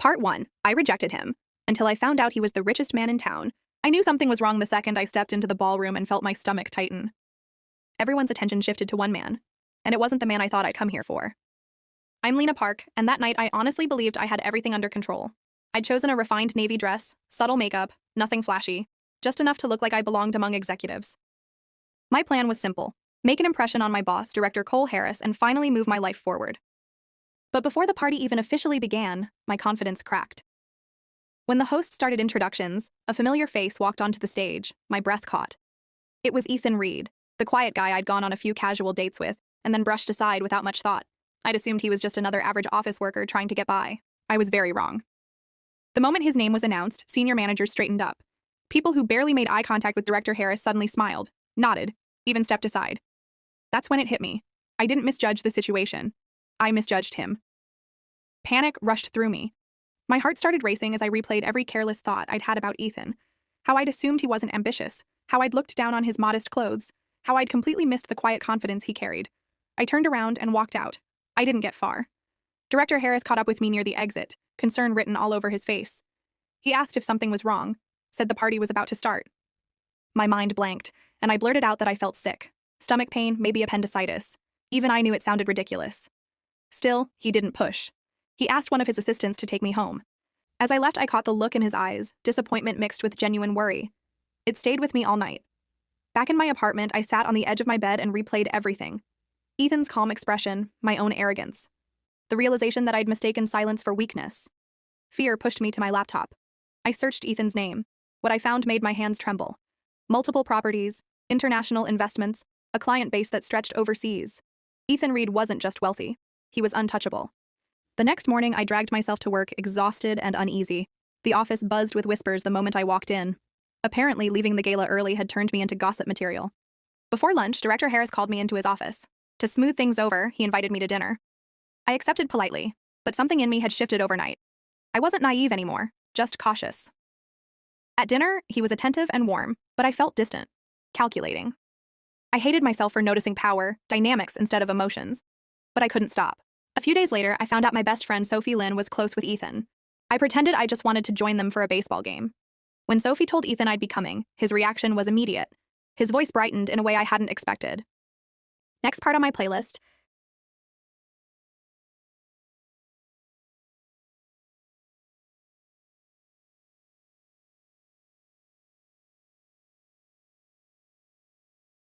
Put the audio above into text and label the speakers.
Speaker 1: Part 1. I rejected him, until I found out he was the richest man in town. I knew something was wrong the second I stepped into the ballroom and felt my stomach tighten. Everyone's attention shifted to one man, and it wasn't the man I thought I'd come here for. I'm Lena Park, and that night I honestly believed I had everything under control. I'd chosen a refined navy dress, subtle makeup, nothing flashy, just enough to look like I belonged among executives. My plan was simple: make an impression on my boss, Director Cole Harris, and finally move my life forward. But before the party even officially began, my confidence cracked. When the host started introductions, a familiar face walked onto the stage, my breath caught. It was Ethan Reed, the quiet guy I'd gone on a few casual dates with, and then brushed aside without much thought. I'd assumed he was just another average office worker trying to get by. I was very wrong. The moment his name was announced, senior managers straightened up. People who barely made eye contact with Director Harris suddenly smiled, nodded, even stepped aside. That's when it hit me. I didn't misjudge the situation. I misjudged him. Panic rushed through me. My heart started racing as I replayed every careless thought I'd had about Ethan. How I'd assumed he wasn't ambitious, how I'd looked down on his modest clothes, how I'd completely missed the quiet confidence he carried. I turned around and walked out. I didn't get far. Director Harris caught up with me near the exit, concern written all over his face. He asked if something was wrong, said the party was about to start. My mind blanked, and I blurted out that I felt sick. Stomach pain, maybe appendicitis. Even I knew it sounded ridiculous. Still, he didn't push. He asked one of his assistants to take me home. As I left, I caught the look in his eyes, disappointment mixed with genuine worry. It stayed with me all night. Back in my apartment, I sat on the edge of my bed and replayed everything. Ethan's calm expression, my own arrogance. The realization that I'd mistaken silence for weakness. Fear pushed me to my laptop. I searched Ethan's name. What I found made my hands tremble. Multiple properties, international investments, a client base that stretched overseas. Ethan Reed wasn't just wealthy. He was untouchable. The next morning, I dragged myself to work, exhausted and uneasy. The office buzzed with whispers the moment I walked in. Apparently, leaving the gala early had turned me into gossip material. Before lunch, Director Harris called me into his office. To smooth things over, he invited me to dinner. I accepted politely, but something in me had shifted overnight. I wasn't naive anymore, just cautious. At dinner, he was attentive and warm, but I felt distant, calculating. I hated myself for noticing power, dynamics instead of emotions. But I couldn't stop. A few days later, I found out my best friend Sophie Lynn was close with Ethan. I pretended I just wanted to join them for a baseball game. When Sophie told Ethan I'd be coming, his reaction was immediate. His voice brightened in a way I hadn't expected. Next part on my playlist,